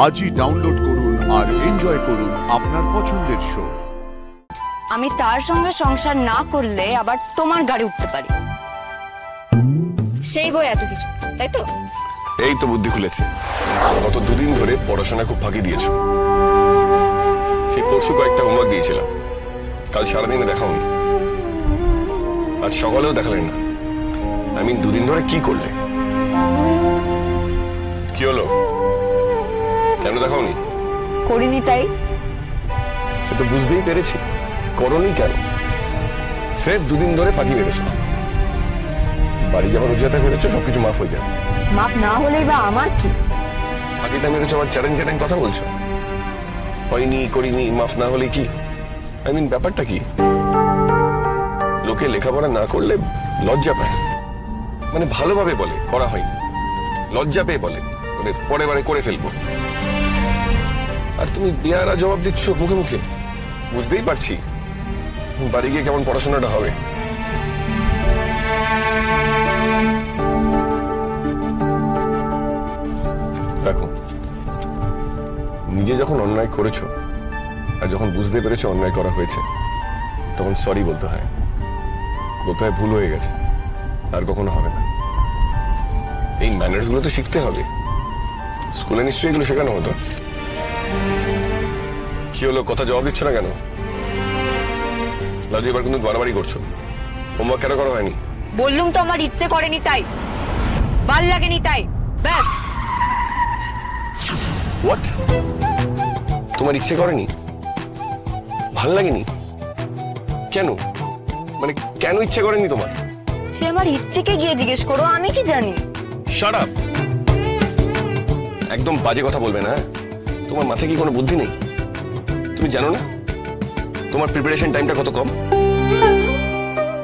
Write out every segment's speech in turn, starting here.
আজই ডাউনলোড করুন আর এনজয় করুন আপনার পছন্দের শো। আমি তার সঙ্গে সংসার না করলে আবার তোমার গাড়ি উঠতে পারি, সেই বই এত কিছু, তাই তো? এই তো বুদ্ধি খুলেছে। গত দুদিন ধরে পড়াশোনা খুব ফাঁকি দিয়েছো। সেই পরশু কয়েকটা হোমওয়ার্ক দিয়েছিলাম, কাল সারাদিনে দেখাওনি, আজ সকালেও দেখালেন না। আমি দুদিন ধরে কি করলে? কি হলো, কেন দেখাওনি? করিনি তাই। সে তো বুঝতেই পেরেছি, করনি কেন। স্রেফ দুদিন ধরে ফাঁকি মেরেছো। বাড়ি যাবার উজাতে করেছো, সবকিছু মাফ হয়ে যাবে। মাপ না হলেই বা আমার কি? ফাঁকিটা মেরেছো, আবার চ্যালেঞ্জ চ্যালেঞ্জ কথা বলছো। হয়নি, করিনি, মাফ না হলে কি? ব্যাপারটা কি? লোকে লেখাপড়া না করলে লজ্জা পায়, ভালোভাবে বলে করা হয়নি, লজ্জা পেয়ে বলে পরে বারে করে ফেলবো। আর তুমি বিয়ারা জবাব দিচ্ছ মুখে মুখে। বুঝতেই পারছি বাড়ি গিয়ে কেমন পড়াশোনাটা হবে। দেখো, নিজে যখন অন্যায় করেছো আর যখন বুঝতে পেরেছো অন্যায় করা হয়েছে, তখন সরি বলতে হয়। ভুল হয়ে গেছে, আর কখনো হবে না। এই ম্যানার্স গুলো তো শিখতে হবে। স্কুলে নিশ্চয়ই এগুলো শেখানো হতো। কি হলো, কথা জবাব দিচ্ছ না কেন? লাজু, এবার কিন্তু বাড়াবাড়ি করছো। হোমওয়ার্ক কেন করা হয়নি? বললুম তো আমার ইচ্ছে করেনি তাই, ভাল লাগেনি তাই, ব্যাস। হোয়াট? তোমার ইচ্ছে করেনি, ভাল লাগেনি? কেন? কেন ইচ্ছে করেনি তোমার? সে আমার ইচ্ছেকে গিয়ে জিজ্ঞেস করো, আমি কি জানি। Shut up! একদম বাজে কথা বলবে না। তোমার মাথায় কি কোনো বুদ্ধি নেই? তুমি জানো না তোমার প্রিপারেশন টাইমটা কত কম?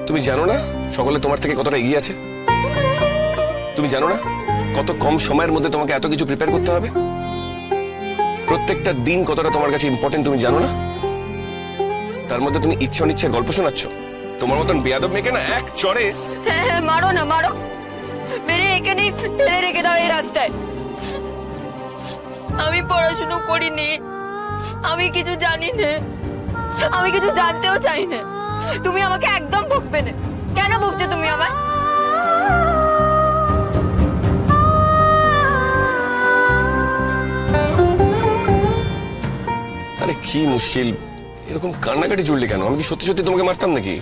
তুমি জানো না সকলে তোমার থেকে কতটা এগিয়ে আছে? তুমি জানো না কত কম সময়ের মধ্যে তোমাকে এত কিছু প্রিপেয়ার করতে হবে? প্রত্যেকটা দিন কতটা তোমার কাছে ইম্পর্টেন্ট তুমি জানো না? তার মধ্যে তুমি ইচ্ছে অনিচ্ছে গল্প শোনাচ্ছ। তোমার মতন বেয়াদব মেয়েকে না এক চড়ে। হ্যাঁ, মারো না, মারো, মেরে এখানেই ফেলে রেখে দাও এই রাস্তায়। আমি পড়াশুনো করিনি, আমি কিছু জানি না, আমি কিছু জানতেও চাই না। তুমি আমাকে একদম বকবে না। কেন বকছো তুমি আমায়? আরে কি মুশকিল, এরকম কান্নাকাটি জুড়লি কেন? আমি কি সত্যি সত্যি তোমাকে মারতাম নাকি?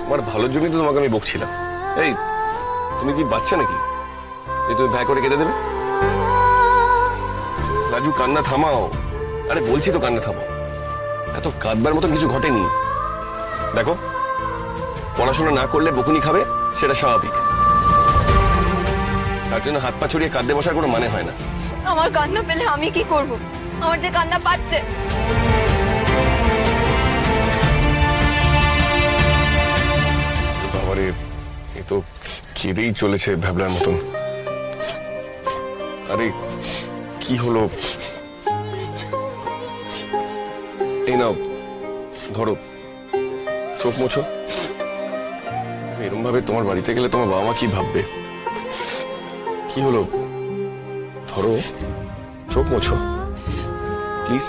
তোমার ভালোর জন্যই তো তোমাকে আমি বকছিলাম। এই, তুমি কি বাচ্চা নাকি যে তুমি ভ্যা করে কেটে দেবে? রাজু, কান্না থামাও। আরে বলছি তো কান্না থামাও। এত কাঁদবার মতন কিছু ঘটেনি। দেখো, পড়াশোনা না করলে বকুনি খাবে, সেটা স্বাভাবিক। তার জন্য হাত পা ছড়িয়ে কাঁদতে বসার কোনো মানে হয় না। আমার কান্না পেলে আমি কি করব? আমার যে কান্না পাচ্ছে। বাবারে, এ তো কেঁদেই চলেছে ভ্যাবলার মতন। আরে কি হলো? এই নাও, ধরো, চোখ মোছো। এরকম ভাবে তোমার বাড়িতে গেলে তোমার বাবা মা কি ভাববে? কি হলো, ধরো, চোখ মোছো প্লিজ।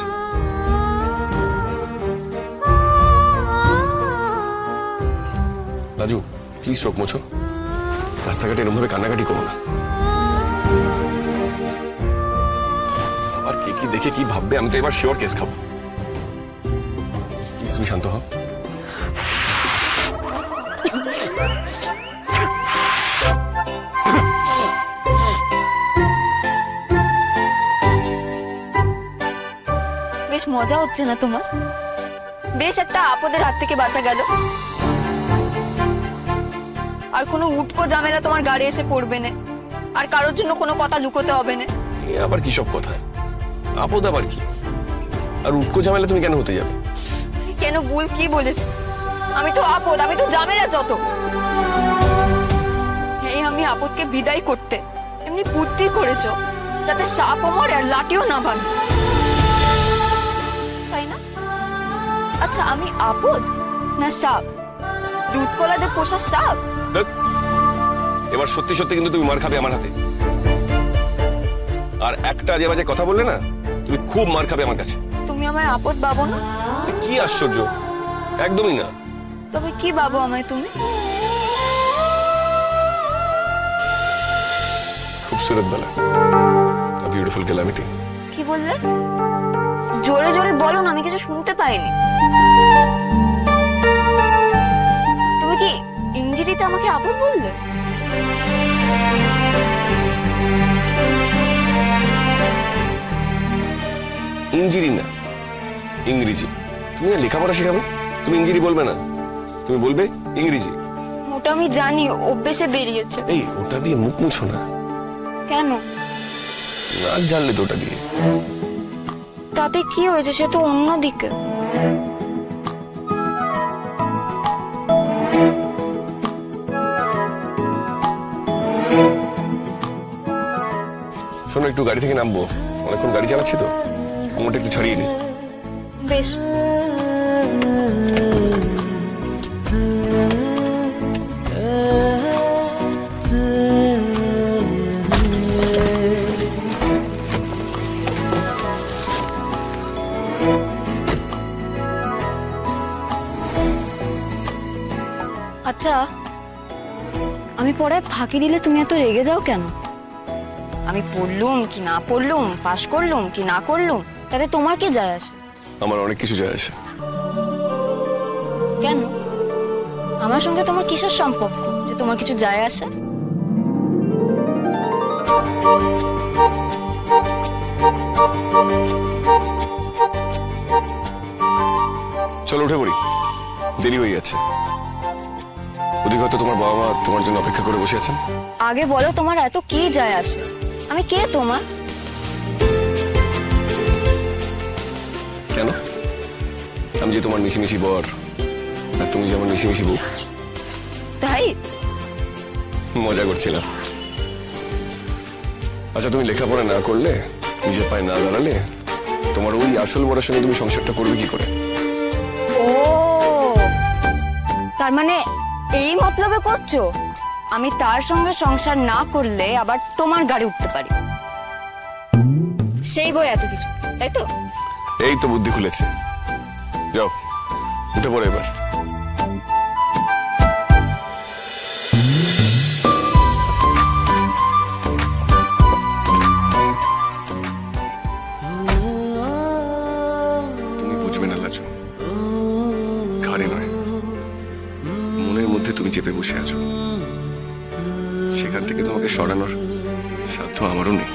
রাজু, প্লিজ চোখ মোছো। রাস্তাঘাটে এরকম ভাবে কান্নাকাটি করো না। আর কে কি দেখে কি ভাববে, আমি তো এবার শিওর কেস খাবো। প্লিজ তুমি শান্ত হও। বেশ মজা হচ্ছে না তোমার? বেশ একটা আপদের হাত থেকে বাঁচা গেল, আর কোনো উটকো ঝামেলা তোমার গাড়ি এসে পড়বে না, আর কারোর জন্য কোনো কথা লুকোতে হবে না। আবার কি সব কথা? আপদ আবার কি? আর উটকো ঝামেলা তুমি কেন হতে যাবে? কেন, ভুল কি বলেছে? আমি তো আপদ, আমি তো ঝামেলা যত। এই আমি আপদকে বিদায় করতে এমনি বুদ্ধি করেছো যাতে সাপও মরে আর লাঠিও না ভাঙে, তাই না? আচ্ছা, আমি আপদ না সাপ? দুধ কলাতে পোষা সাপ? এবার সত্যি সত্যি কিন্তু তুমি মার খাবে আমার হাতে। আর একটা আজে বাজে কথা বললে না তুমি খুব মার খাবে আমার কাছে। তুমি আমায় আপদ ভাবো না? কি আশ্চর্য, একদমই না। তবে কি ভাবো আমায় তুমি? খুবসুরত বেলা, বিউটিফুল ক্যালামিটি। কি বললে? জোরে জোরে বলো না, আমি কিছু শুনতে পাইনি। তুমি কি ইঞ্জিরিতে আমাকে আপদ বললে? ইঞ্জিরি না, ইংরেজি। তুমি না লেখাপড়া শেখাবে, তুমি ইঞ্জিরি বলবে না, তুমি বলবে ইংরেজি। ওটা আমি জানি, অভ্যেসে বেরিয়েছে। এই ওটা দিয়ে মুখ মুছো না। কেন? নাক জানলে তো ওটা দিয়ে। তাতে কি হয়েছে? সে তো অন্যদিকে। শোনো, একটু গাড়ি থেকে নামবো, অনেকক্ষণ গাড়ি চালাচ্ছি তো, কোমরটা একটু ছাড়িয়ে নি। বেশ। আচ্ছা, আমি পড়ায় ফাঁকি দিলে তুমি এত রেগে যাও কেন? আমি পড়লুম কি না পড়লুম, পাশ করলুম কি না করলুম, তাতে তোমার কি যায় আসে? আমার অনেক কিছু যায় আসে। কেন? আমার সঙ্গে তোমার কিসের সম্পর্ক যে তোমার কিছু যায় আসে? চলো উঠে পড়ি, দেরি হয়ে যাচ্ছে। ওদিকে হয়তো তোমার বাবা মা তোমার জন্য অপেক্ষা করে বসে আছেন। আগে বলো, তোমার এত কি যায় আসে? আমি কে তোমার? কেন? আমি যে তোমার মিশিমিশি বর, আর তুমি যে আমার মিশিমিশি বউ। তাই? মজা করছিলাম। আচ্ছা, তুমি লেখাপড়া না করলে, নিজের পায়ে না দাঁড়ালে, তোমার ওই আসল বরের সঙ্গে তুমি সংসারটা করবে কি করে? ও, তার মানে এই মতলবে করছো আমি তার সঙ্গে সংসার না করলে আবার তোমার গাড়ি উঠতে পারি, সেই বই এত কিছু, তাই তো? এই তো বুদ্ধি খুলেছে। যাও, উঠে পড়ো এবার। তুমি বুঝবে না লাজু, ঘাড়ে নয়, মনের মধ্যে তুমি চেপে বসে আছো। সেখান থেকে তোমাকে সরানোর সাধ্য আমারও নেই।